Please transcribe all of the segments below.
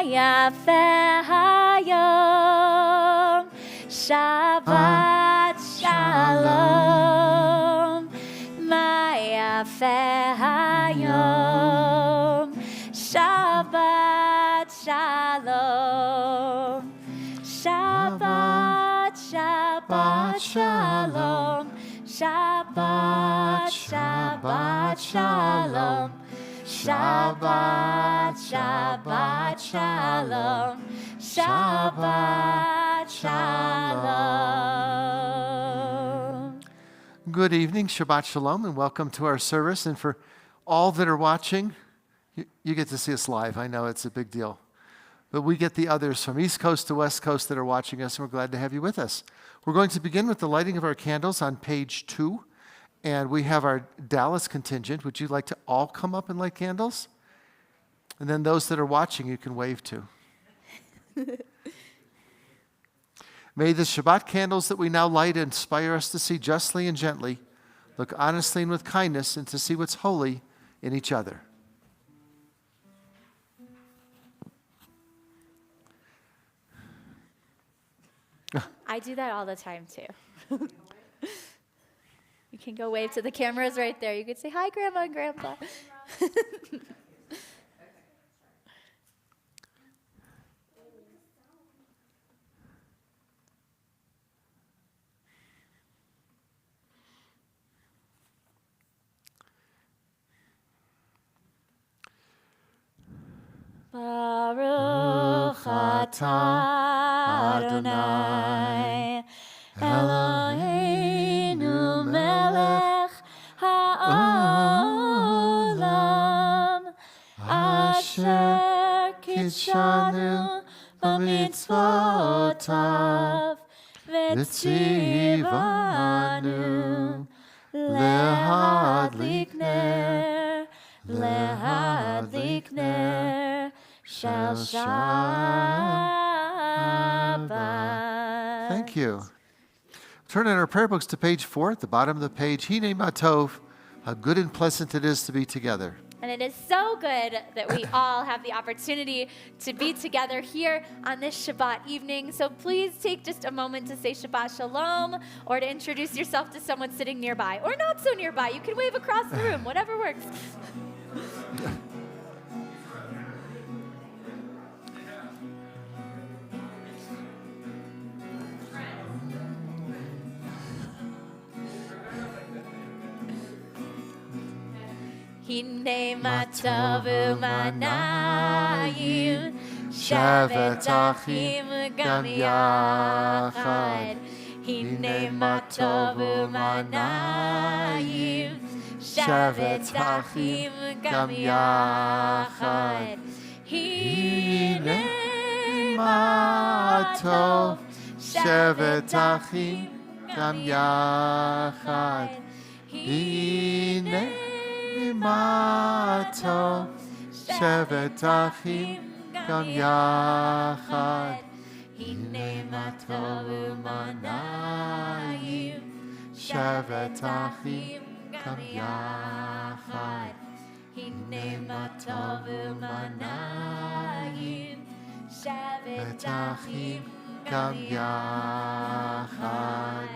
yafe hayom. Shabbat shalom. Ma yafe hayom. Shabbat shalom. Shabbat, Shabbat shalom. Shabbat, Shabbat shalom. Shabbat, Shabbat shalom. Shabbat shalom. Good evening, Shabbat shalom, and welcome to our service. And for all that are watching, you get to see us live. I know it's a big deal. But we get the others from East Coast to West Coast that are watching us, and we're glad to have you with us. We're going to begin with the lighting of our candles on page 2. And we have our Dallas contingent. Would you like to all come up and light candles? And then those that are watching, you can wave to. May the Shabbat candles that we now light inspire us to see justly and gently, look honestly and with kindness, and to see what's holy in each other. I do that all the time, too. You can go wave to the cameras right there. You could say, hi, Grandma and Grandpa. Baruch atah Adonai Eloheinu melech ha'olam asher kitshanu b'mitzvotav v'tzivanu lehadlik ner shel Shabbat. Thank you. Turn in our prayer books to page 4 at the bottom of the page. Hine matov, how good and pleasant it is to be together. And it is so good that we all have the opportunity to be together here on this Shabbat evening. So please take just a moment to say Shabbat Shalom or to introduce yourself to someone sitting nearby or not so nearby. You can wave across the room, whatever works. Hine matov u'manayim shevet achim gam yachad. Hine matov u'manayim shevet achim gam yachad. Hine matov shevet achim gam yachad. Hine matov shevet achim gam yachad. Hine matov u'manayim shevet achim gam yachad. Hine matov u'manayim shevet achim gam yachad.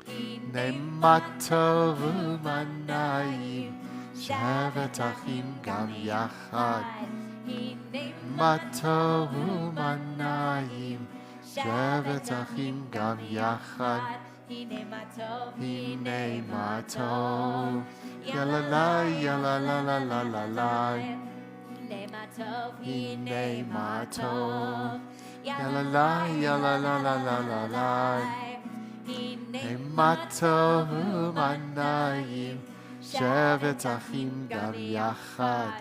Hine matov u'manayim shevet achim gam yachad. Hine matov u'manayim shevet achim gam yachad. Hine matov yalalai yalalalalai. Hine matov yalalai yalalalalai. Hine matov u'manayim shevet achim gam yachad.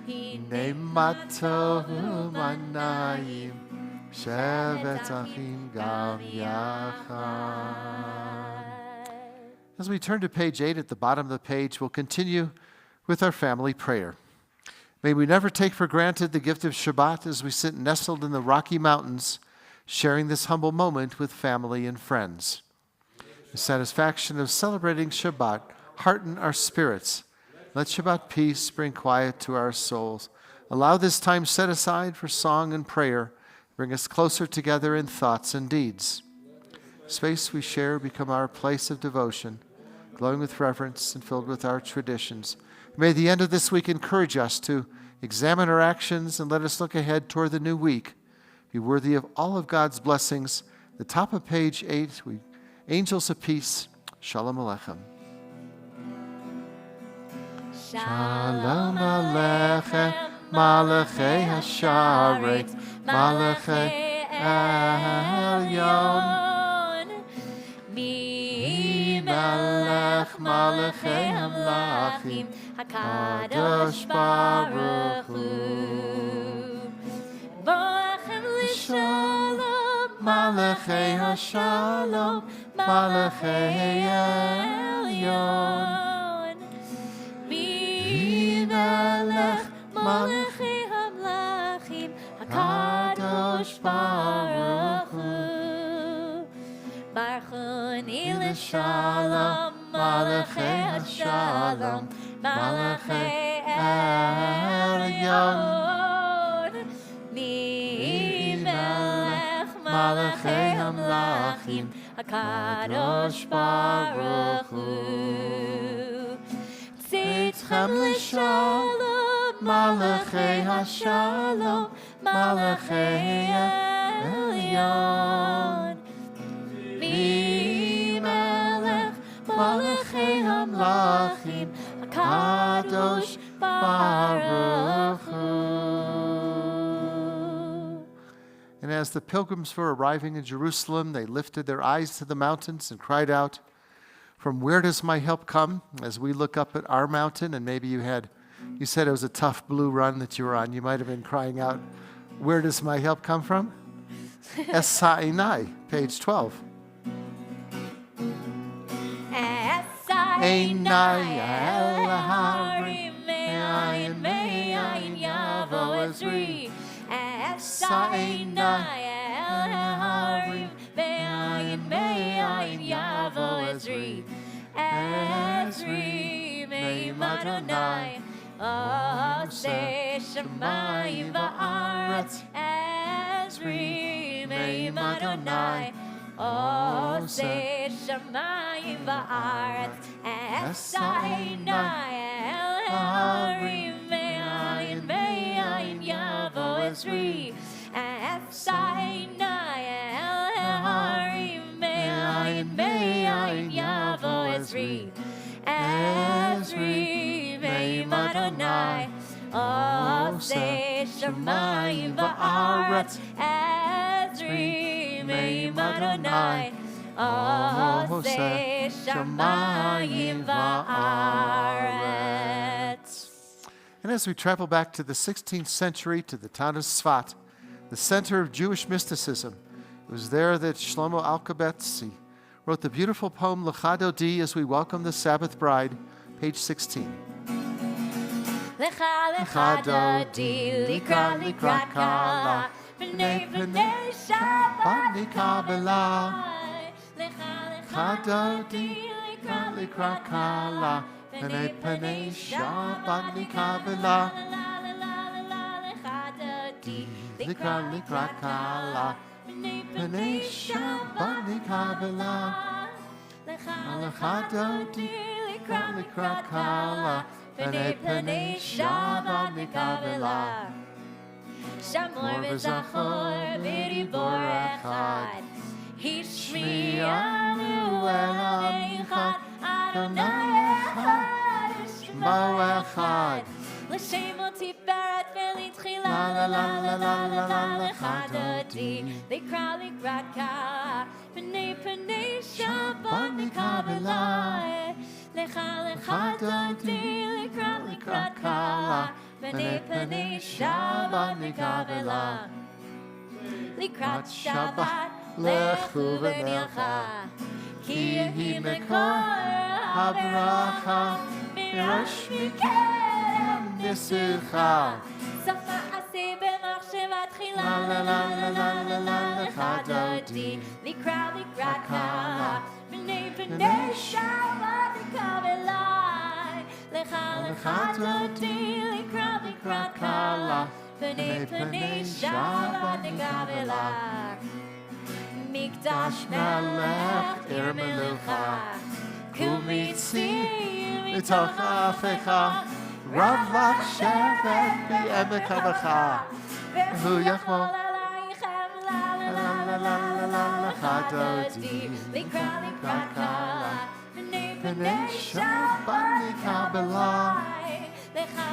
Hine matov u'manayim shevet achim gam yachad. As we turn to page 8 at the bottom of the page, we'll continue with our family prayer. May we never take for granted the gift of Shabbat as we sit nestled in the Rocky Mountains, sharing this humble moment with family and friends. The satisfaction of celebrating Shabbat hearten our spirits. Let Shabbat peace bring quiet to our souls. Allow this time set aside for song and prayer. Bring us closer together in thoughts and deeds. Space we share become our place of devotion, glowing with reverence and filled with our traditions. May the end of this week encourage us to examine our actions and let us look ahead toward the new week. Be worthy of all of God's blessings. The top of page 8, angels of peace. Shalom Aleichem. Shalom Aleichem, Malachei Hasharet, Malachei Elyon. Mi Melech Malachei Hamlachim, HaKadosh Baruch Hu. Boachem l'shalom, Malachei Hashalom, Malachei Elyon. Mi Melech Malachei Hamlachim, HaKadosh Baruch Hu. Barchoni l'shalom, Malachei Hashalom, Malachei Elyon. Mi Melech Malachei Hamlachim, HaKadosh Baruch Hu. Tzitchem l'shalom, Malachei Hashalom, Malachei Elyon. Mi Melech Malachei Hamlachim, HaKadosh Baruch Hu. And as the pilgrims were arriving in Jerusalem, they lifted their eyes to the mountains and cried out, "From where does my help come?" As we look up at our mountain, and maybe you said it was a tough blue run that you were on, you might have been crying out, "Where does my help come from?" Es Sinai, page 12. Einai el harim me'ayin me'ayin yavo Ezri. Einai el harim me'ayin me'ayin yavo Ezri. Ezri me'im Adonai oseh shamayim va'aretz. Ezri me'im Adonai oseh shamayim va'aretz. Sinai el harim me'ayin me'ayin yavo Ezri. Sinai el harim me'ayin me'ayin yavo Ezri. Ezri me'im Adonai oseh shamayim va'aretz. Ezri me'im Adonai oseh shamayim va'aretz. And as we travel back to the 16th century, to the town of Tzfat, the center of Jewish mysticism, it was there that Shlomo Alkabetz wrote the beautiful poem Lecha Dodi as we welcome the Sabbath bride, page 16. Lecha Dodi likra likra kala, b'nei b'nei Shabbat nikabela. Lecha Dodi likra likra kala, b'nei b'nei Shabbat nikabela. Lecha Dodi likra likra kala, b'nei Shabbat nikabela. Lecha Dodi likra likra kala, b'nei Shabbat nikabela. Shamor v'zachor b'dibor echad, Hishmi'anu Elohim echad, Adonai echad, Shmo echad. L'shem u'tiferet v'litchila, la la la la la la, Lecha Dodi likra likra kala, b'nei Shabbat nikabela. Lecha Dodi likra likra kala, b'nei Shabbat nikabela. Likrat Shabbat lechu v'nilcha, ki hi mekor habracha, mirosh mikerem nisucha. Sofa asi b'machshavat chila, la la la la la la la. Lecha Dodi likra likra kala, b'nei Shabbat nikabela. Lecha dodi likra kala. Pnei pnei Shabbat nikabelach. Mikdash melech ir melucha. Kumitzi mitoch afecha. Rav lach shevet b'emek havacha. Hu yachmol la la la la lecha dodi likra kala. Pnei Shabbat nikabelach. Lecha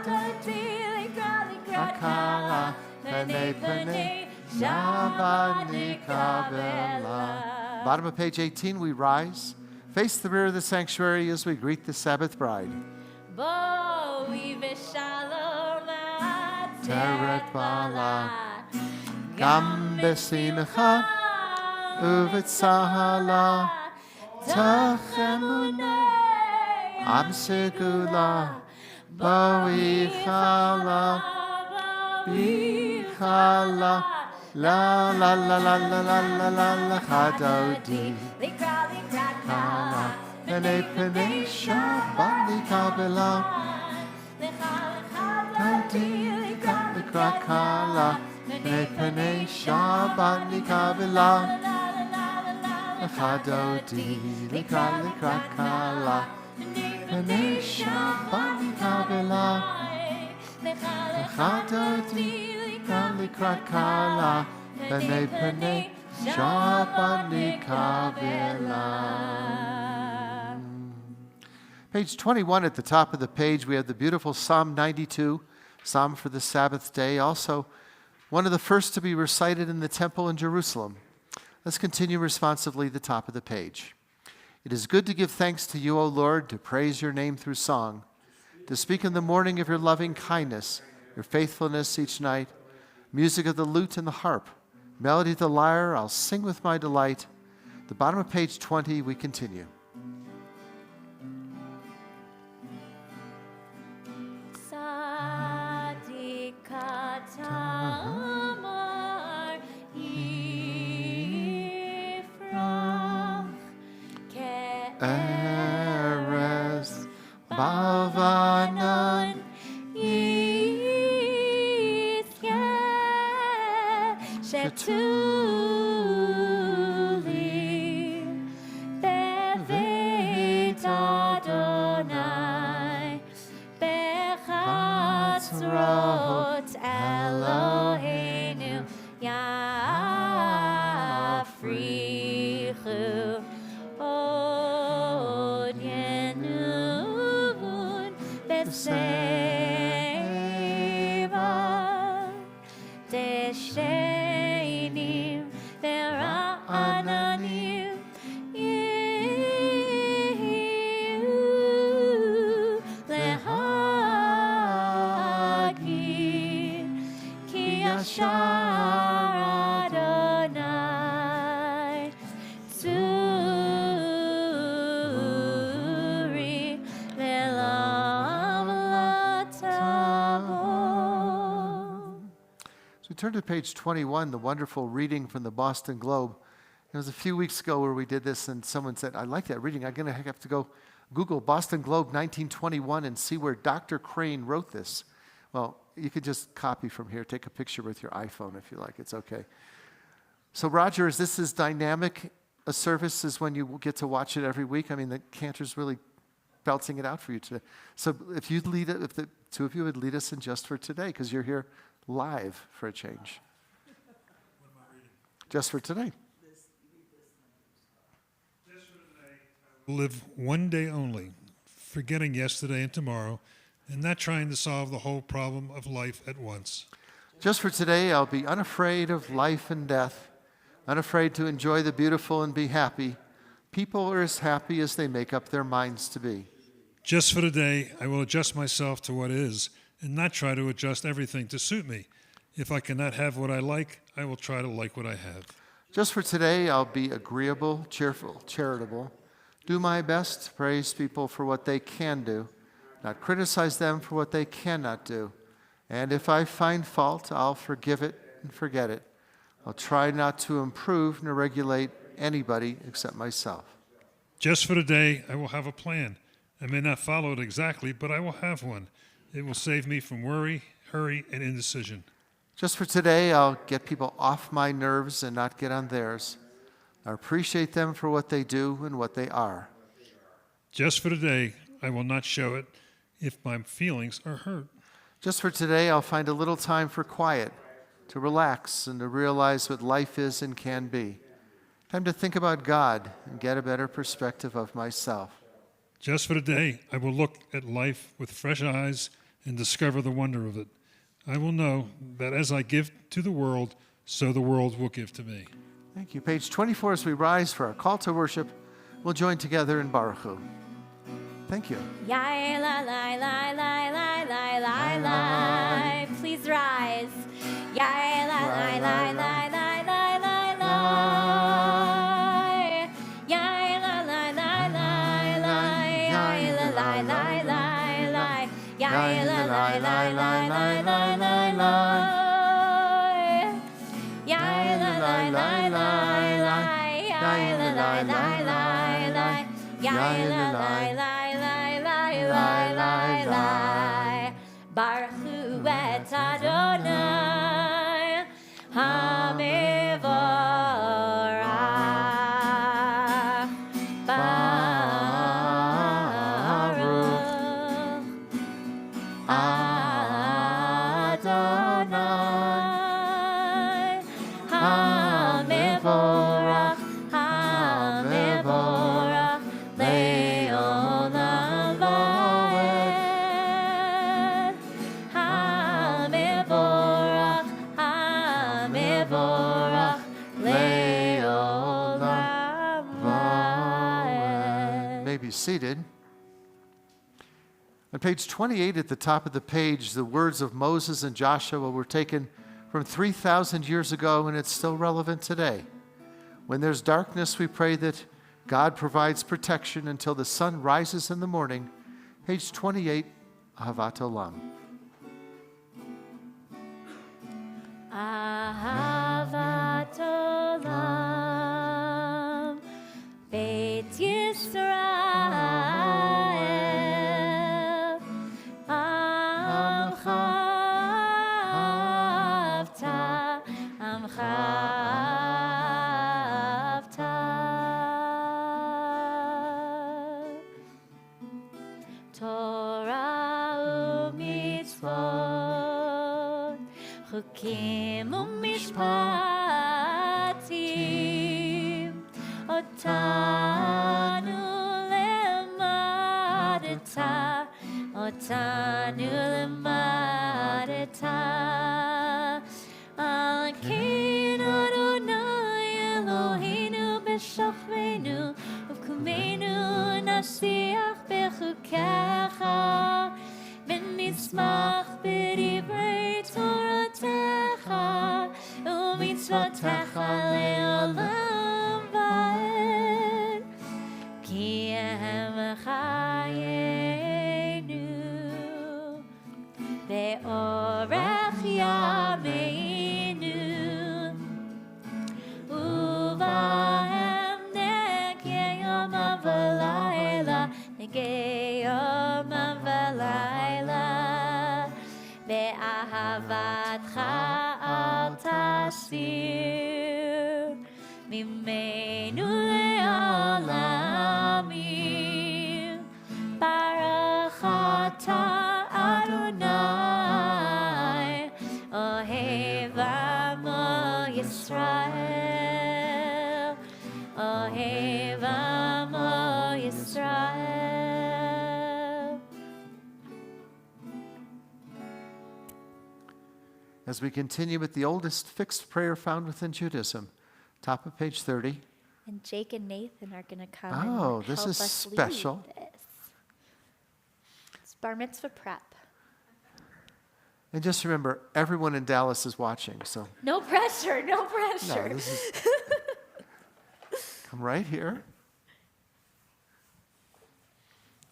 dodi likra kala. Pnei Shabbat nikabelach. Bottom of page 18, we rise, face the rear of the sanctuary as we greet the Sabbath bride. Boi v'shalom Teret bala, gam besimcha uvetzahala, tachemune am segula, boi chala, bichala, la la la la la la la la la chadodi, kala, pnei Shabbat nikabelach. Likra kala, pnei Shabbat nikabelach. Lecha dodi likra kala, pnei Shabbat nikabelach. Lecha dodi likra kala, pnei Shabbat nikabelach. Page 21 at the top of the page, we have the beautiful Psalm 92, Psalm for the Sabbath day, also one of the first to be recited in the temple in Jerusalem. Let's continue responsively the top of the page. It is good to give thanks to you, O Lord, to praise your name through song, to speak in the morning of your loving kindness, your faithfulness each night, music of the lute and the harp, melody of the lyre, I'll sing with my delight. The bottom of page 20, we continue. Tamar Yifrach Eres Bavanan Yithye Shetuli Beveit Adonai Bechatzrot Eloheinu Yafrichu Od Yenuvun Beseva Deshenim Bera'ananim Yehu Lehagir Ki Yashar Adonai Tzuri Le'lam Latavo. So we turn to page 21, the wonderful reading from the Boston Globe. It was a few weeks ago where we did this, and someone said, I like that reading. I'm going to have to go Google Boston Globe 1921 and see where Dr. Crane wrote this. Well, you could just copy from here, take a picture with your iPhone if you like. It's okay. So, Roger, is this as dynamic a service as when you get to watch it every week? I mean, the cantor's really belting it out for you today. So if you'd lead it, if the two of you would lead us in Just for Today, because you're here live for a change. What am I reading? Just for today. Just for today, I will live one day only, forgetting yesterday and tomorrow, and not trying to solve the whole problem of life at once. Just for today, I'll be unafraid of life and death, unafraid to enjoy the beautiful and be happy. People are as happy as they make up their minds to be. Just for today, I will adjust myself to what is and not try to adjust everything to suit me. If I cannot have what I like, I will try to like what I have. Just for today, I'll be agreeable, cheerful, charitable, do my best to praise people for what they can do, not criticize them for what they cannot do. And if I find fault, I'll forgive it and forget it. I'll try not to improve nor regulate anybody except myself. Just for today, I will have a plan I may not follow it exactly, but I will have one. It will save me from worry, hurry, and indecision. Just for today, I'll get people off my nerves and not get on theirs. I appreciate them for what they do and what they are. Just for today, I will not show it if my feelings are hurt. Just for today, I'll find a little time for quiet, to relax and to realize what life is and can be. Time to think about God and get a better perspective of myself. Just for today, I will look at life with fresh eyes and discover the wonder of it. I will know that as I give to the world, so the world will give to me. Thank you. Page 24, as we rise for our call to worship, we'll join together in Baruch Hu. Thank you. Yai la la la la la la la la. Please rise. Yai la la la la la la la la. Yai la la la la la. Yai la la la la la. Yai la la la la la la la la. Yai la la la la la. Yai la la la la la. Yai la la la. Baruch Hu et Adonai Hamevorach Baruch Adonai Hamevorach Hamevorach Le'olam va'ed Hamevorach Hamevorach Le'olam va'ed. May be seated. On page 28 at the top of the page, the words of Moses and Joshua were taken from 3,000 years ago, and it's still relevant today. When there's darkness, we pray that God provides protection until the sun rises in the morning. Page 28, Ahavat Olam. Ahavat Olam Beit Yisrael Amcha Avta Torah u'mitzvot Chukim u'mishpatim Otanu lemadeta Al keinu Adonai Eloheinu b'shachvenu Uv'kumenu nasiach b'chukecha V'nismach b'divrei Toratecha U'mitzvotecha le'olam va'ed Ki ehem chayenu Ve'orech yameinu Uvahem negei yomam v'layla Negei yomam v'layla Ve'ahavatcha al tasir Mimenu le'olamim Baruch atah Adonai Ohev amo Yisrael Ohev amo Yisrael. As we continue with the oldest fixed prayer found within Judaism, top of page 30. And Jake and Nathan are going to come Oh, and this help is us special. lead this. It's bar mitzvah prep. And just remember, everyone in Dallas is watching, so No pressure, no no, pressure. this is come right here.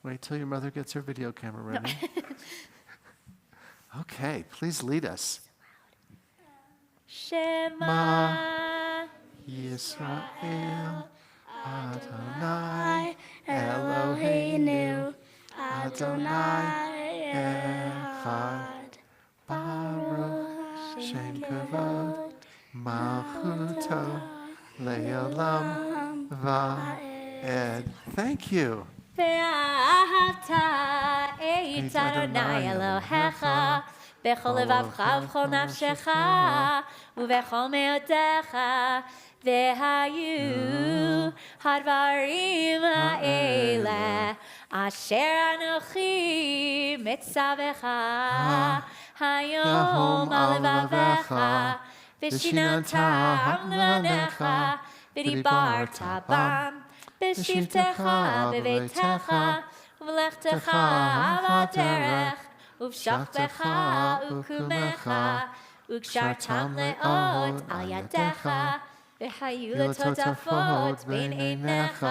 Wait till your mother gets her video camera ready. Okay, please lead us. Shema Yisrael Adonai Eloheinu Adonai Echad. Baruch Shem Kavod Malchuto Le'olam Va'ed. Thank you. ואהבת את אדוני אלוהיך בכל לבבך ובכל נפשך ובכל מאודך והיו הדברים האלה אשר אנוכי מצווך היום על לבביך ושיננתם לבניך ודיברת בם בשבתך בביתך ובלכתך בדרך ובשכבך ובקומך וקשרתם לאות על ידיך והיו לטוטפות בין עיניך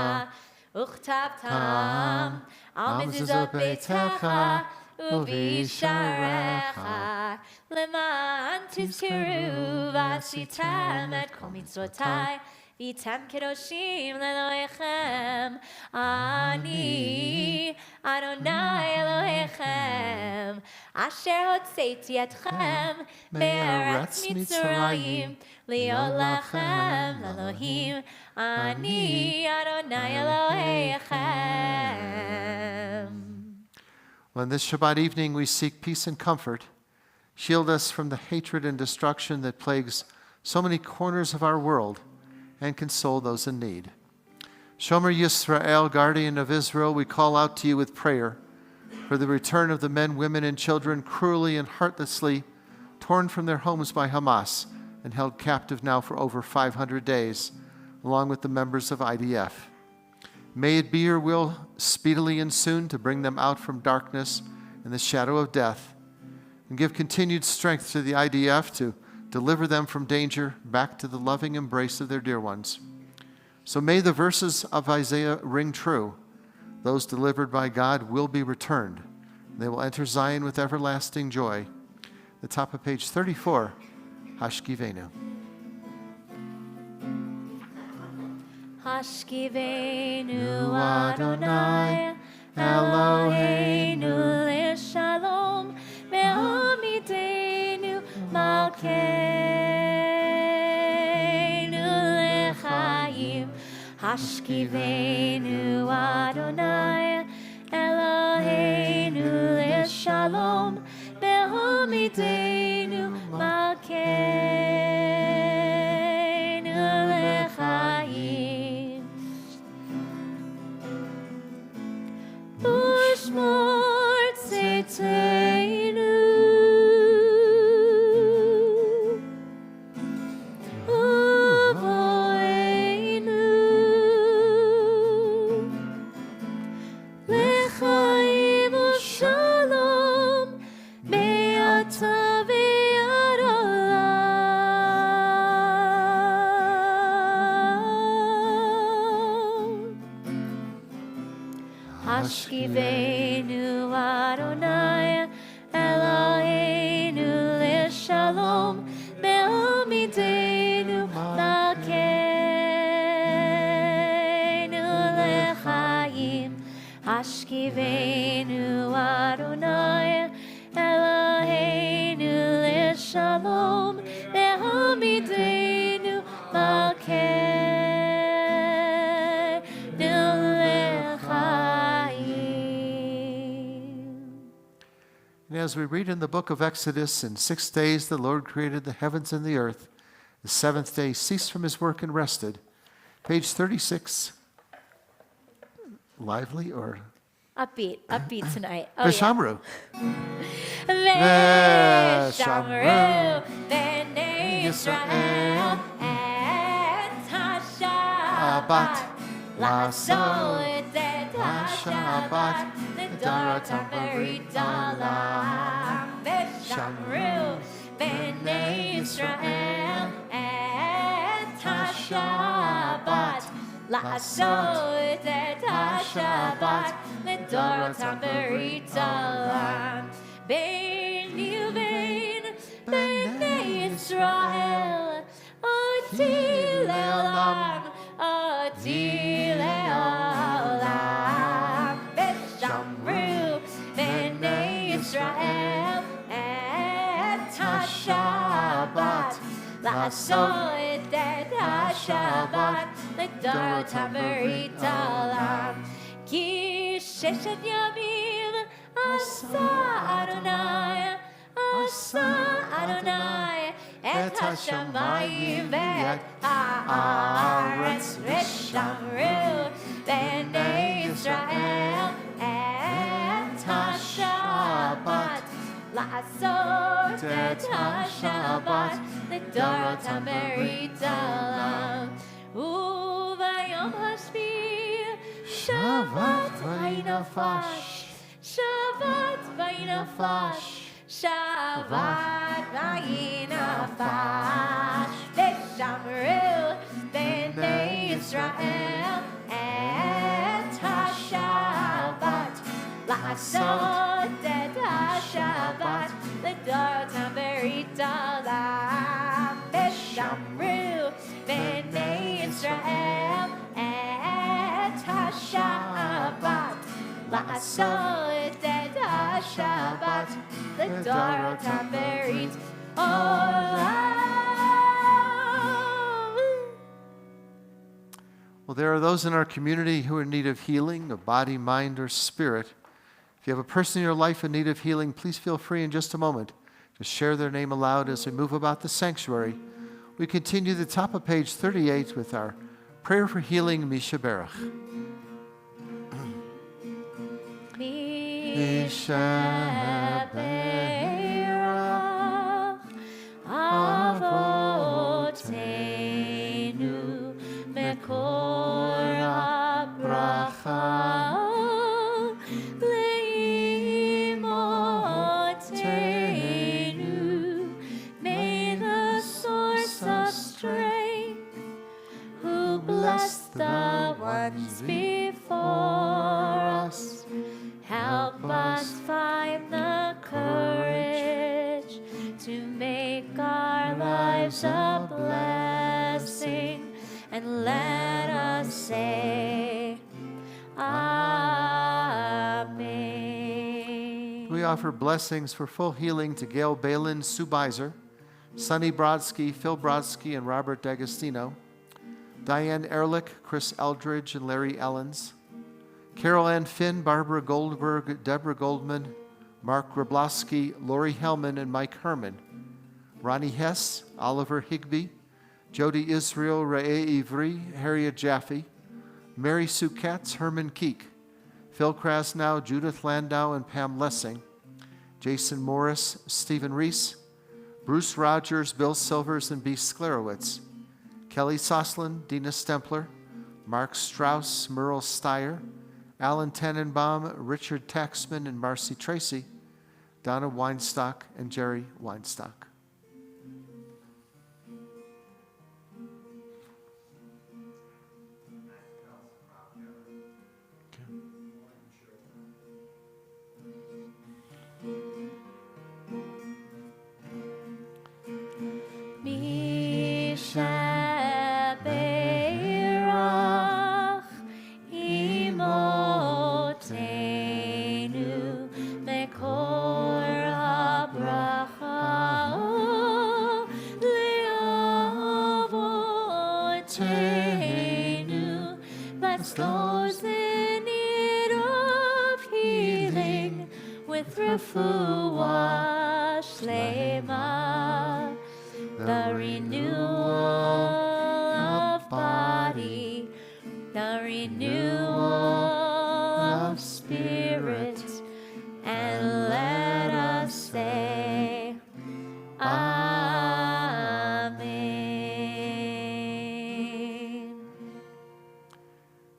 וכתבתם על מזוזות ביתך ובישעריך למען תזכרו ועשיתם את כל מצוותי והייתם קדושים לאלוהיכם אני אדוני אלוהיכם אשר הוצאתי אתכם מארץ מצרים להיות לכם לאלוהים אני אדוני אלוהיכם. On this Shabbat evening, we seek peace and comfort. Shield us from the hatred and destruction that plagues so many corners of our world, and console those in need. Shomer Yisrael, guardian of Israel, we call out to you with prayer for the return of the men, women, and children cruelly and heartlessly torn from their homes by Hamas and held captive now for over 500 days, along with the members of IDF. May it be your will speedily and soon to bring them out from darkness and the shadow of death, and give continued strength to the IDF to deliver them from danger back to the loving embrace of their dear ones. So may the verses of Isaiah ring true. Those delivered by God will be returned. They will enter Zion with everlasting joy. The top of page 34, Hashkivenu. Hashkivenu Adonai Eloheinu L'Shalom Me'amidenu Malkeinu L'Chaim Hashkivenu Adonai Eloheinu L'Shalom Me'amidenu Malkeinu L'Chaim Ushmor Tzitzeinu Uvoenu L'chaim u'shalom Be'ata ve'ad olam Hashkivenu Adonai Eloheinu L'Shalom Me'amidenu Malkeinu L'Chaim Hashkivenu Adonai Eloheinu L'Shalom Me'amidenu Malkeinu L'Chaim. And as we read in the book of Exodus, in 6 days the Lord created the heavens and the earth. The seventh day ceased from his work and rested. Page 36. Lively or? Upbeat tonight. Veshamru. Veshamru B'nei Yisrael et HaShabbat La'asot et HaShabbat L'dorotam b'ridalam Veshamru B'nei Yisrael et HaShabbat La'asot et HaShabbat L'dorotam b'ridalam Beini u'bein B'nei Yisrael Oti le'olam Oti le'olam Veshamru לעשות את השבת לדורותם ברית עולם. כי ששת ימים עשה אדוני את השמיים ואת הארץ, ושמרו בני ישראל את השבת, לעשות את השבת לדורותם ברית עולם. וביום השביעי שבת וינפש, שבת וינפש, שבת וינפש, ושמרו בני ישראל את השבת, לעשות את השבת לדורותם ברית עולם. ושמרו בני ישראל את השבת, לעשות את השבת לדורותם ברית עולם. Well, there are those in our community who are in need of healing, of body, mind, or spirit. If you have a person in your life in need of healing, please feel free in just a moment to share their name aloud as we move about the sanctuary. We continue the top of page 38 with our prayer for healing, Misha Berach. Misha Berach Avotenu Mekor HaBracha Leimotenu. May the source of strength, who blessed the ones before us, help us find the courage to make our lives a blessing, and let us say, Amen. We offer blessings for full healing to Gail Balin, Sue Beiser, Sonny Brodsky, Phil Brodsky, and Robert D'Agostino, Diane Ehrlich, Chris Eldridge, and Larry Ellens, Carol Ann Finn, Barbara Goldberg, Deborah Goldman, Mark Grabowski, Lori Hellman, and Mike Herman, Ronnie Hess, Oliver Higbee, Jody Israel, Ray Ivry, Harriet Jaffe, Mary Sue Katz, Herman Keek, Phil Krasnow, Judith Landau, and Pam Lessing, Jason Morris, Stephen Reese, Bruce Rogers, Bill Silvers, and B. Sklerowitz, Kelly Soslin, Dina Stempler, Mark Strauss, Merle Steyer, Alan Tannenbaum, Richard Taxman, and Marcy Tracy, Donna Weinstock, and Jerry Weinstock. Misha Berach Imotenu Mekor HaBracha Leavotenu. Bless those in need of healing with refuah shlema, the renewal of body, the renewal of spirit, and let us say, Amen.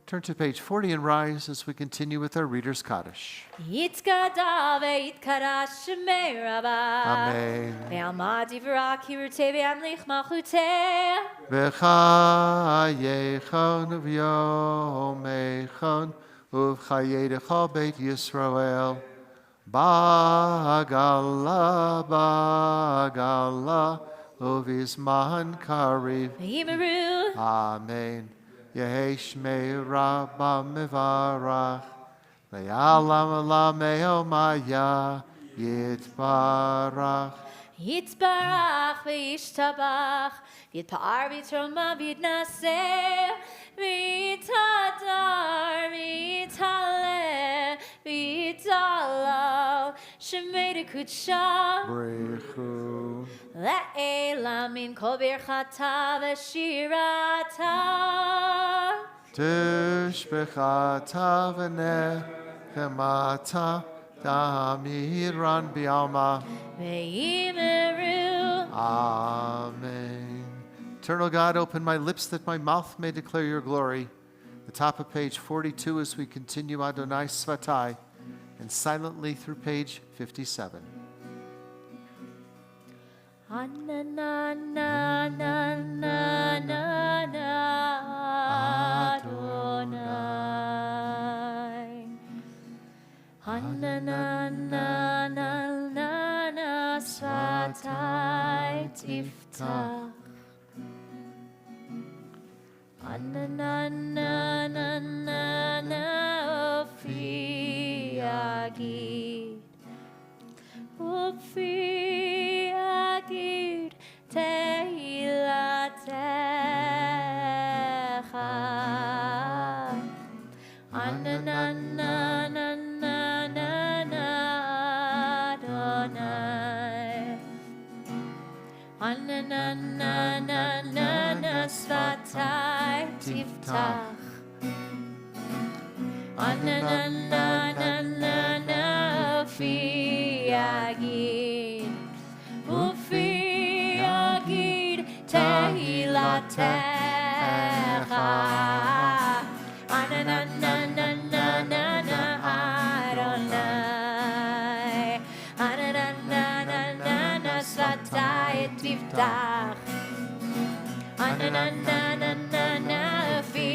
Turn to page 40 and rise as we continue with our Reader's Kaddish. Yitkada ve'itkada shemei Rabbah. Amen. Ve'alma divrah kirutei ve'amlich malchutei. V'chayechon v'yomechon uv'chayedecha Beit Yisrael. Bagala, bagala, uv'izman kariv. Ve'imeru. Amen. Yehi shmei Rabba mevarach. Le'alam elameo maya yitbarach. יתברך וישתבח, ויתפאר ויתרומם ויתנשא, ויתהדר ויתהלל, ויתהלל, שמי דקודשא. Brechu. לעילא מן כל ברכתה ושירתה. Tishbechata v'nechemata damiran bialma. ויאמרו. Amen. Eternal God, open my lips that my mouth may declare your glory. The top of page 42 as we continue Adonai Svatai, and silently through page 57. Adonai Svatai tiftach. Ufi agid, Ufi agid tehilatecha. Adonai Svatai tiftach. Ufi agid, Ufi agid tehilatecha. Adonai Svatai tiftach. Ufi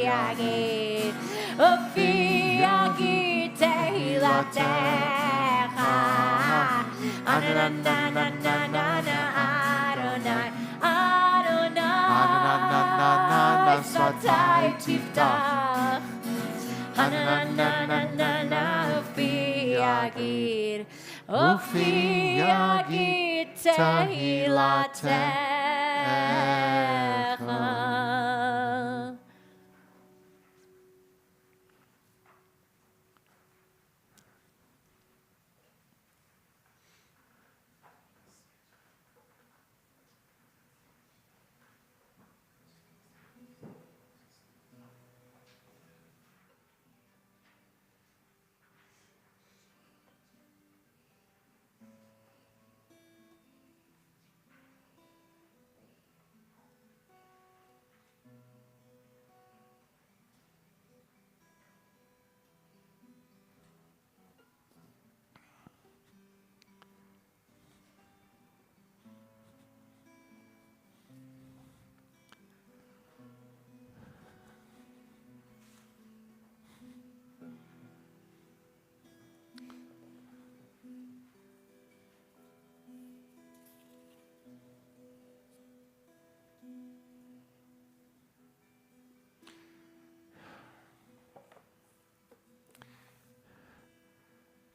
agid, Ufi agid tehilatecha. Adonai Svatai tiftach. Ufi agid, Ufi agid tehilatecha.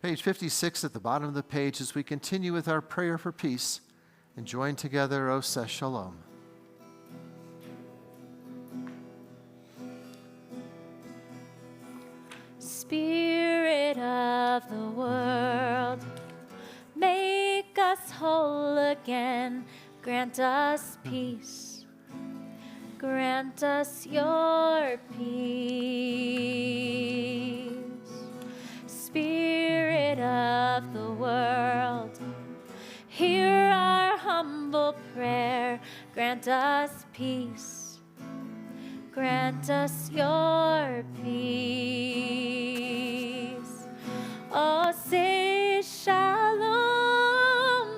Page 56 at the bottom of the page as we continue with our prayer for peace and join together, Oseh Shalom. Spirit of the world, make us whole again, grant us peace, grant us your peace. Spirit of the world, hear our humble prayer, grant us peace, grant us your peace. Oh, say shalom,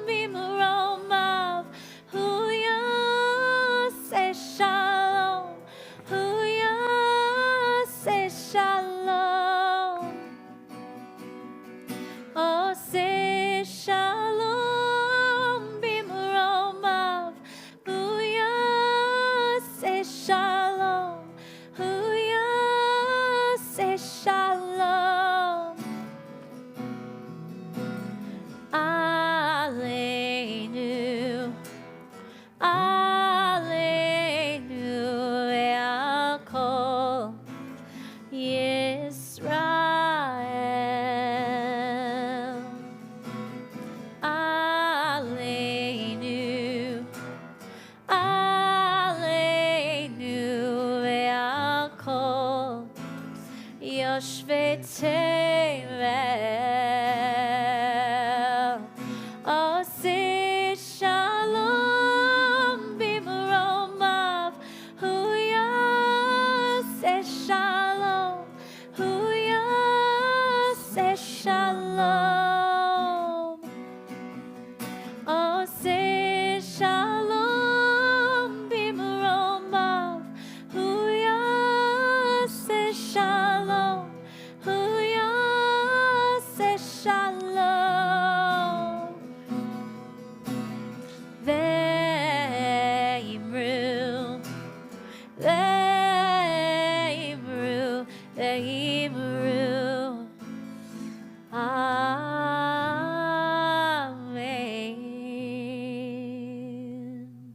b'maromav, huya, say shalom, huya, say shalom. Oh, say shalom, b'maromav, huya, say shalom, huya, say shalom. Yoshvei Tevel. Oseh Shalom b'maromav. Hu Yaseh Shalom. Hu Yaseh Shalom. Oseh Shalom b'maromav. Hu Yaseh Shalom. Hu Yaseh Shalom. Ve'imru, ve'imru, ve'imru. Amen.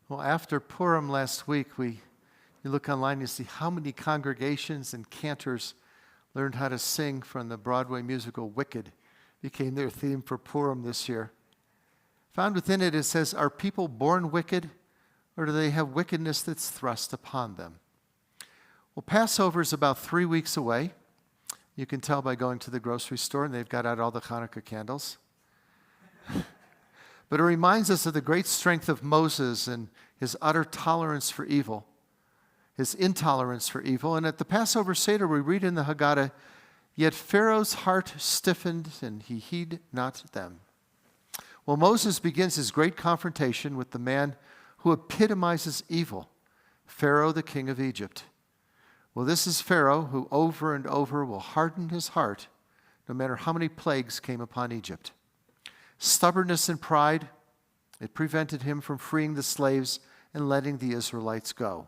Well, after Purim last week, you look online, you see how many congregations and cantors learned how to sing from the Broadway musical Wicked. Became their theme for Purim this year. Found within it, it says, are people born wicked, or do they have wickedness that's thrust upon them? Well, Passover is about 3 weeks away. You can tell by going to the grocery store, and they've got out all the Hanukkah candles. But it reminds us of the great strength of Moses and his utter tolerance for evil, his intolerance for evil. And at the Passover Seder, we read in the Haggadah, yet Pharaoh's heart stiffened, and he heeded not them. Well, Moses begins his great confrontation with the man who epitomizes evil, Pharaoh, the king of Egypt. Well, this is Pharaoh who over and over will harden his heart no matter how many plagues came upon Egypt. Stubbornness and pride, it prevented him from freeing the slaves and letting the Israelites go.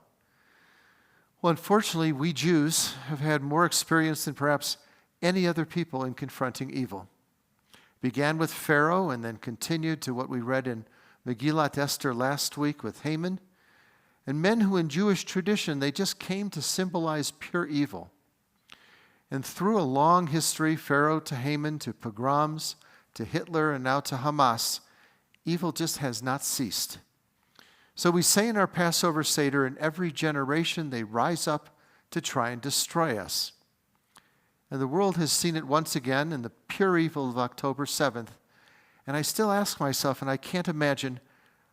Well, unfortunately, we Jews have had more experience than perhaps any other people in confronting evil. Began with Pharaoh and then continued to what we read in Megillat Esther last week with Haman. And men who in Jewish tradition, they just came to symbolize pure evil. And through a long history, Pharaoh to Haman, to pogroms, to Hitler, and now to Hamas, evil just has not ceased. So we say in our Passover Seder, in every generation they rise up to try and destroy us. And the world has seen it once again in the pure evil of October 7th. And I still ask myself, and I can't imagine,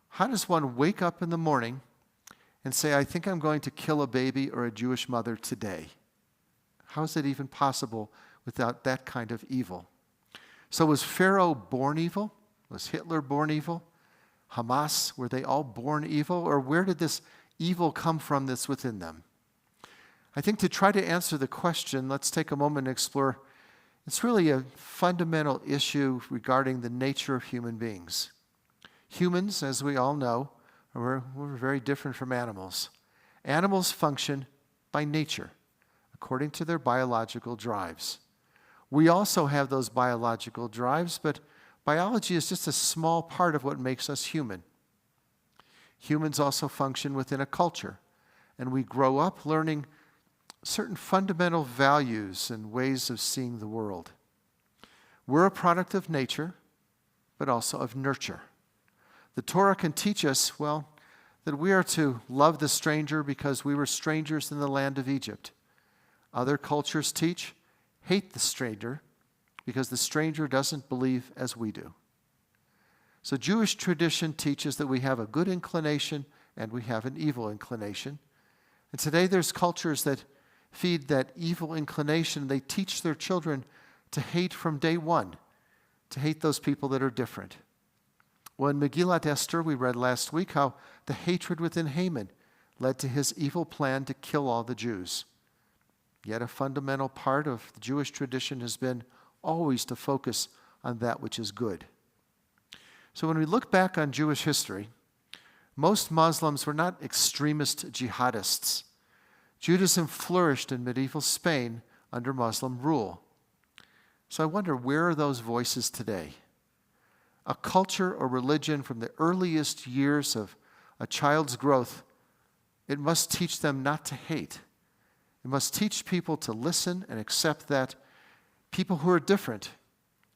how does one wake up in the morning and say, I think I'm going to kill a baby or a Jewish mother today? How is it even possible without that kind of evil? So was Pharaoh born evil? Was Hitler born evil? Hamas, were they all born evil? Or where did this evil come from that's within them? I think to try to answer the question, let's take a moment and explore. It's really a fundamental issue regarding the nature of human beings. Humans, as we all know, we're very different from animals. Animals function by nature, according to their biological drives. We also have those biological drives, but biology is just a small part of what makes us human. Humans also function within a culture, and we grow up learning certain fundamental values and ways of seeing the world. We're a product of nature, but also of nurture. The Torah can teach us, well, that we are to love the stranger because we were strangers in the land of Egypt. Other cultures teach, hate the stranger because the stranger doesn't believe as we do. So Jewish tradition teaches that we have a good inclination and we have an evil inclination. And today there's cultures that feed that evil inclination. They teach their children to hate from day one, to hate those people that are different. Well, in Megillat Esther, we read last week how the hatred within Haman led to his evil plan to kill all the Jews. Yet a fundamental part of the Jewish tradition has been always to focus on that which is good. So when we look back on Jewish history, most Muslims were not extremist jihadists. Judaism flourished in medieval Spain under Muslim rule. So I wonder, where are those voices today? A culture or religion from the earliest years of a child's growth, it must teach them not to hate. It must teach people to listen and accept that people who are different,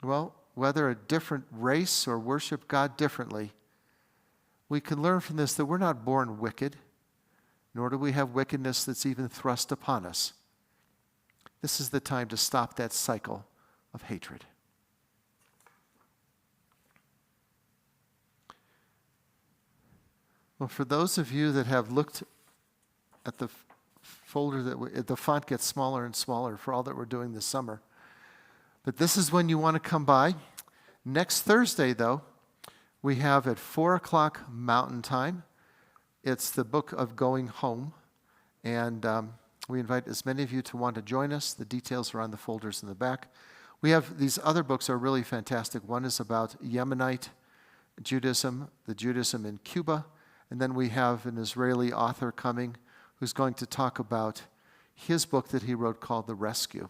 well, whether a different race or worship God differently, we can learn from this that we're not born wicked. nor do we have wickedness that's even thrust upon us. This is the time to stop that cycle of hatred. Well, for those of you that have looked at the folder, the font gets smaller and smaller for all that we're doing this summer. But this is when you want to come by. Next Thursday, though, we have at 4 o'clock Mountain Time. It's the book of Going Home. And we invite as many of you to want to join us. The details are on the folders in the back. We have these other books are really fantastic. One is about Yemenite Judaism, the Judaism in Cuba. And then we have an Israeli author coming who's going to talk about his book that he wrote called The Rescue.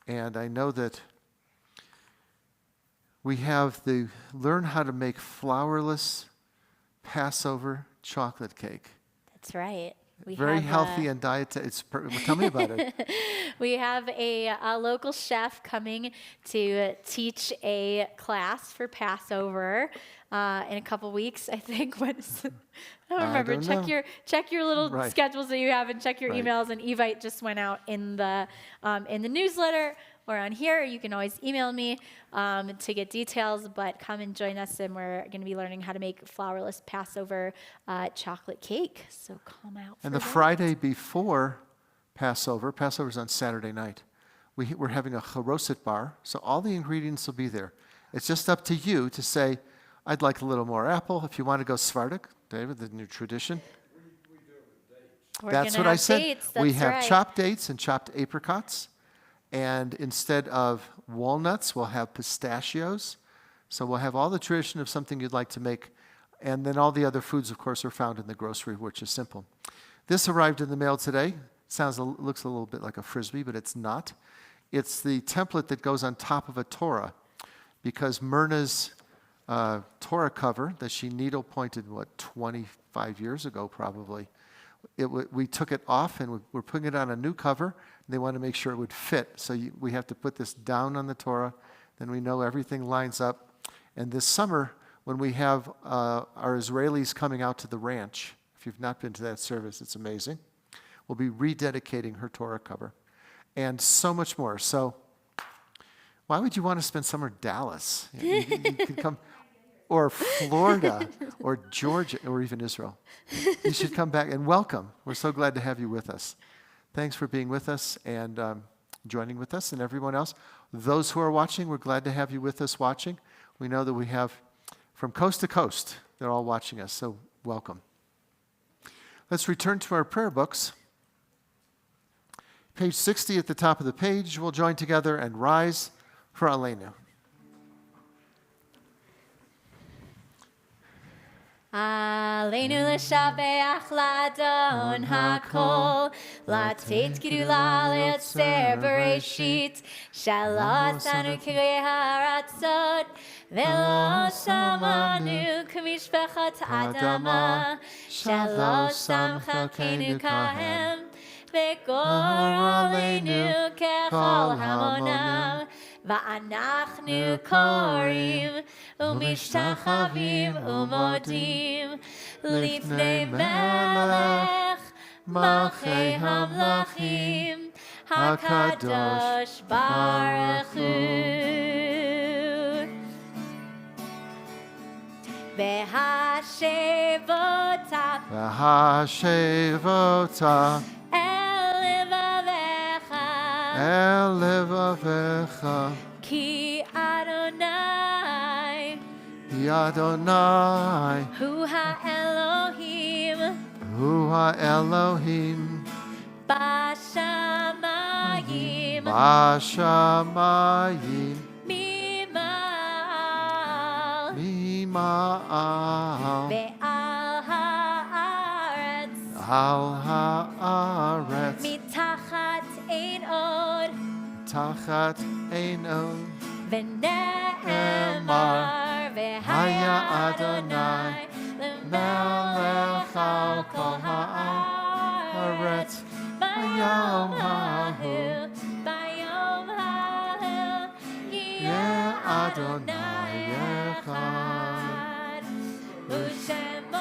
And I know that we have the Learn How to Make Flourless Passover Chocolate Cake. That's right. Very healthy and dietary. Tell me about it. We have a local chef coming to teach a class for Passover in a couple weeks, I think. I don't remember. Check your little schedules that you have and check your emails. And Evite just went out in the newsletter or on here. You can always email me to get details, but come and join us, and we're going to be learning how to make flourless Passover chocolate cake. So come out. And the Friday before Passover's on Saturday night. We're having a charoset bar, so all the ingredients will be there. It's just up to you to say, I'd like a little more apple. If you want to go Sephardic, David, the new tradition. That's what I said. We have chopped dates and chopped apricots. And instead of walnuts, we'll have pistachios. So we'll have all the tradition of something you'd like to make. And then all the other foods, of course, are found in the grocery, which is simple. This arrived in the mail today. Looks a little bit like a Frisbee, but it's not. It's the template that goes on top of a Torah. Because Myrna's Torah cover that she needle pointed, 25 years ago probably, we took it off and we're putting it on a new cover. They want to make sure it would fit. So we have to put this down on the Torah. Then we know everything lines up. And this summer, when we have our Israelis coming out to the ranch, if you've not been to that service, it's amazing. We'll be rededicating her Torah cover. And so much more. So why would you want to spend summer in Dallas? You could come, or Florida, or Georgia, or even Israel. You should come back and welcome. We're so glad to have you with us. Thanks for being with us and joining with us, and everyone else. Those who are watching, we're glad to have you with us watching. We know that we have from coast to coast, they're all watching us, so welcome. Let's return to our prayer books. Page 60 at the top of the page. We'll join together and rise for Aleinu. Aleinu l'shabeach l'adon hakol, latet gidula le'yotzer bereshit, shalot anu kirei haratzot, ve'lo shamanu k'mishpachat adama, shalo samcha kenu kahem, ve'gor aleinu kechol hamonam, ואנחנו קוראים ומשתחווים ומודים לפני מלך מלכי המלכים הקדוש ברוך הוא. והשב אותה אל לבביך כי אדוני הוא האלוהים בשמיים ממעל ועל הארץ מתחת אין עוד ונאמר והיה אדוני למלך על כל הארץ ביום ההוא יהיה אדוני אחד ושמו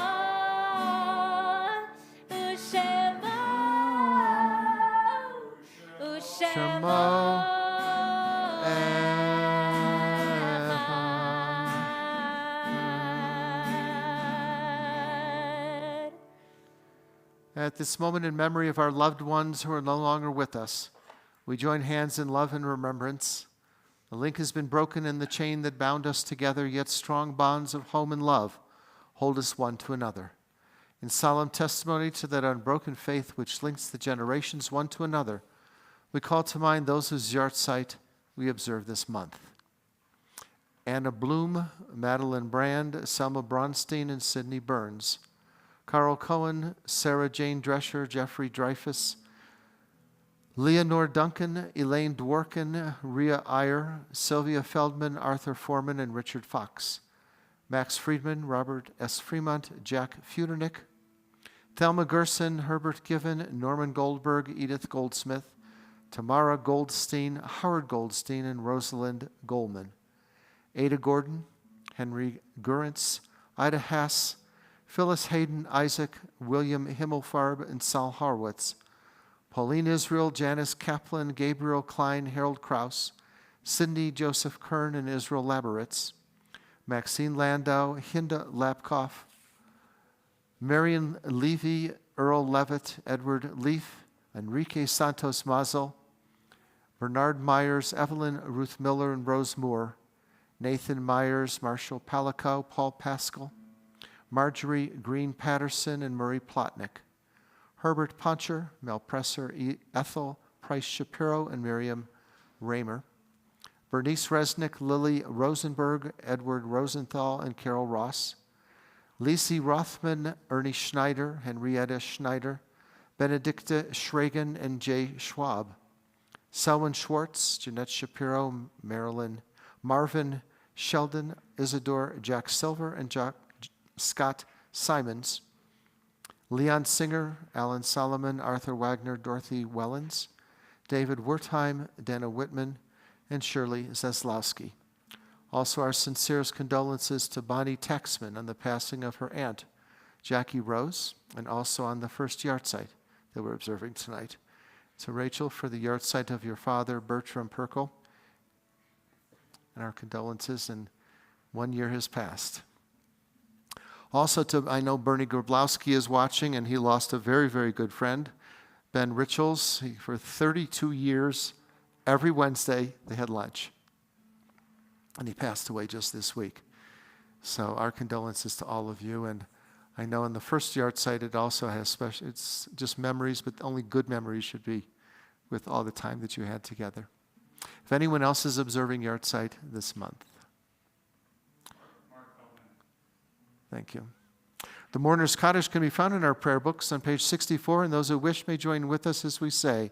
Shemo At this moment in memory of our loved ones who are no longer with us, we join hands in love and remembrance. The link has been broken in the chain that bound us together, yet strong bonds of home and love hold us one to another. In solemn testimony to that unbroken faith which links the generations one to another, we call to mind those whose yahrzeit we observe this month. Anna Bloom, Madeline Brand, Selma Bronstein, and Sidney Burns. Carl Cohen, Sarah Jane Drescher, Jeffrey Dreyfus, Leonore Duncan, Elaine Dworkin, Rhea Iyer, Sylvia Feldman, Arthur Foreman, and Richard Fox. Max Friedman, Robert S. Fremont, Jack Feudernick, Thelma Gerson, Herbert Given, Norman Goldberg, Edith Goldsmith, Tamara Goldstein, Howard Goldstein, and Rosalind Goldman. Ada Gordon, Henry Gurrentz, Ida Haas, Phyllis Hayden, Isaac, William Himmelfarb, and Sal Horwitz. Pauline Israel, Janice Kaplan, Gabriel Klein, Harold Kraus, Cindy Joseph Kern, and Israel Laboritz. Maxine Landau, Hinda Lapkoff, Marion Levy, Earl Levitt, Edward Leaf, Enrique Santos Mazel, Bernard Myers, Evelyn Ruth Miller, and Rose Moore, Nathan Myers, Marshall Palico, Paul Pascal, Marjorie Green Patterson, and Murray Plotnick, Herbert Puncher, Mel Presser, Ethel Price Shapiro, and Miriam Raymer, Bernice Resnick, Lily Rosenberg, Edward Rosenthal, and Carol Ross, Lisi Rothman, Ernie Schneider, Henrietta Schneider, Benedicta Schragen, and Jay Schwab, Selwyn Schwartz, Jeanette Shapiro, Marilyn, Marvin Sheldon, Isidore Jack Silver, and Scott Simons, Leon Singer, Alan Solomon, Arthur Wagner, Dorothy Wellens, David Wertheim, Dana Whitman, and Shirley Zeslowski. Also our sincerest condolences to Bonnie Taxman on the passing of her aunt, Jackie Rose, and also on the first yahrzeit that we're observing tonight. To Rachel for the yahrzeit of your father, Bertram Perkel, and our condolences, and 1 year has passed. Also, I know Bernie Groblowski is watching, and he lost a very, very good friend, Ben Richels. For 32 years, every Wednesday, they had lunch. And he passed away just this week. So our condolences to all of you. And I know in the first yahrzeit, it also has special, it's just memories, but only good memories should be with all the time that you had together. If anyone else is observing yahrzeit this month. Thank you. The Mourner's Cottage can be found in our prayer books on page 64, and those who wish may join with us as we say,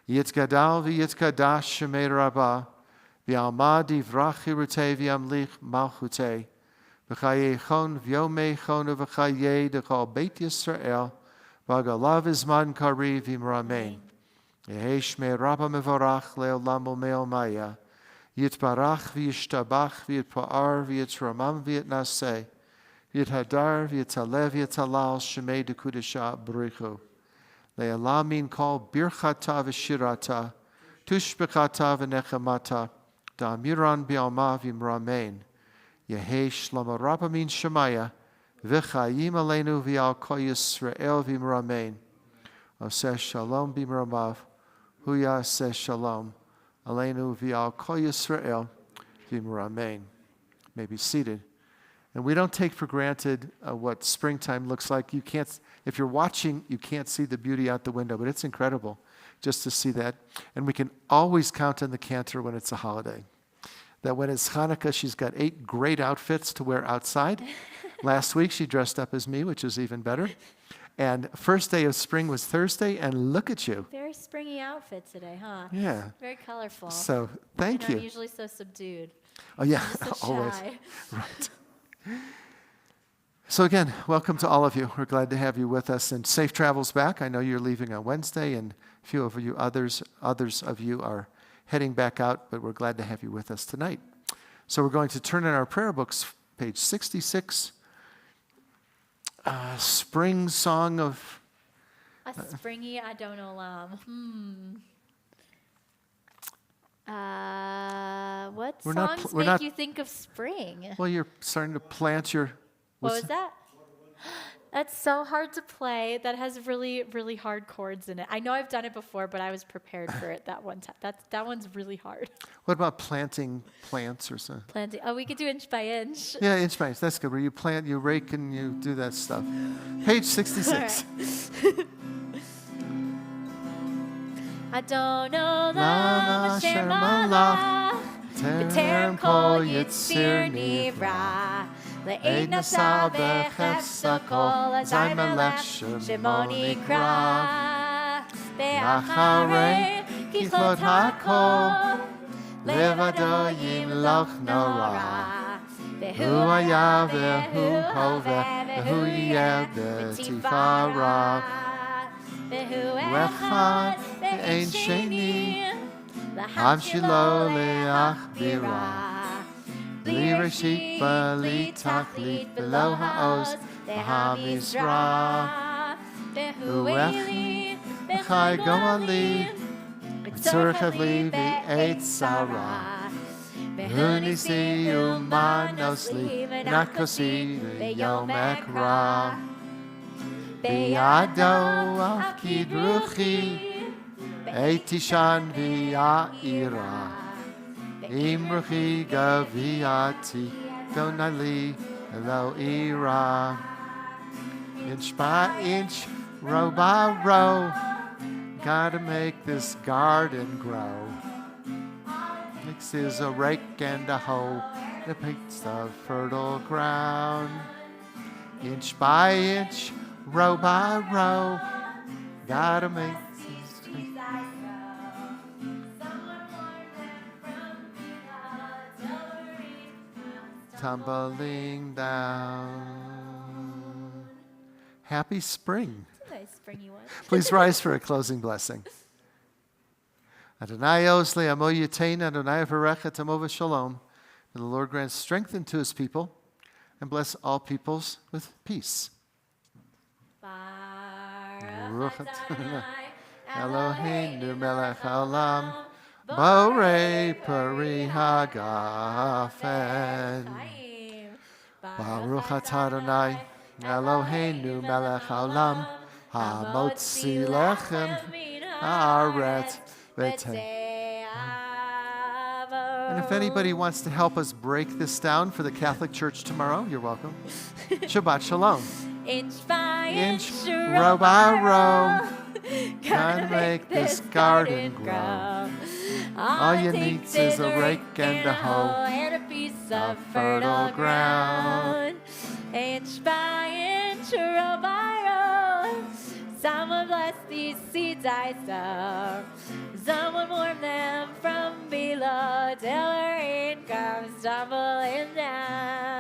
Yitgadal v'yitkadash shemei rabbah, v'alma divrach hirutei v'yamlich malchutei, v'chayechon v'yomechon v'chayei d'chol Beit Yisrael, v'agalav izman kari v'imramein. Yehei shmei rabbah mevorach le'olam u'me'omaya, yitbarach v'yishtabach v'yitpa'ar v'yitramam v'yitnaseh, Yithadar v'yitalev v'yitalal shemei dekudesha b'richu. Le'ala min kol birchata v'shirata, tushbechata v'nechemata, da'amiran bi'alma v'imramein. Yehei shlama rabba min shemaya, v'chayim aleinu v'al kol Yisrael v'imramein. Oseh shalom b'imramav, hu yaseh shalom, aleinu v'al kol Yisrael v'imramein. May be seated. And we don't take for granted what springtime looks like. You can't, if you're watching, you can't see the beauty out the window, but it's incredible just to see that. And we can always count on the cantor when it's a holiday. That when it's Hanukkah, she's got 8 great outfits to wear outside. Last week, she dressed up as me, which was even better. And first day of spring was Thursday, and look at you. Very springy outfit today, huh? Yeah. Very colorful. So thank you. I'm usually so subdued. Oh, yeah, I'm so always. shy. Right. So again, welcome to all of you. We're glad to have you with us, and safe travels back. I know you're leaving on Wednesday, and a few of you others of you are heading back out, but we're glad to have you with us tonight. So we're going to turn in our prayer books, page 66, spring song of... A springy Adon Olam. What We're not songs pl- we're make not- you think of spring? Well, you're starting to plant your. What was that? That's so hard to play. That has really, really hard chords in it. I know I've done it before, but I was prepared for it that one time. That one's really hard. What about planting plants or something? Planting. Oh, we could do inch by inch. Yeah, inch by inch. That's good. Where you plant, you rake, and you do that stuff. Page 66. Adono Lama lama Shermalach, shemala, B'terem kol yitzir nivra, Le'ed nasa v'chefsa kol azay melech shemoni kra, Be'acharei kichlot hakol, Levado yimloch nora. Hu haya v'hu hoveh, v'hu yeh b'tifara. Ve'hu Echad ve'ein sheni, Ham shilo le'achbira. Bli reshit b'li tachlit, V'lo ha'oz v'hamizrah. Ve'hu eli, Chai goali, Tzurch avli v'eit sarah. V'hu nisi umanosli, Nakosi v'yom ekra. Biyado afkid ruchi, Eitishan v'ya'ira. Im ruchi gaviyati, Donali lo ira. Inch by inch, row by row, gotta make this garden grow. Mix is a rake and a hoe, the piece of fertile ground. Inch by inch, row by row, gotta make this tree. Tumbling down. Happy spring. Nice springy one. Please rise for a closing blessing. Adonai os le'amo yitain, Adonai v'recha tamo v'shalom. May the Lord grant strength unto his people and bless all peoples with peace. Baruch Adonai, Eloheinu melech haolam, borei peri hagafen. Baruch atah Adonai, Eloheinu melech haolam, hamotzi lechem haaretz v'tei. And if anybody wants to help us break this down for the Catholic Church tomorrow, you're welcome. Shabbat Shalom. Inch by Inch, inch, row by row, gotta make this garden grow. All you need is a rake and a hoe, and a piece of fertile ground. Inch by inch, row by row, someone bless these seeds I sow. Someone warm them from below till the rain comes tumbling down.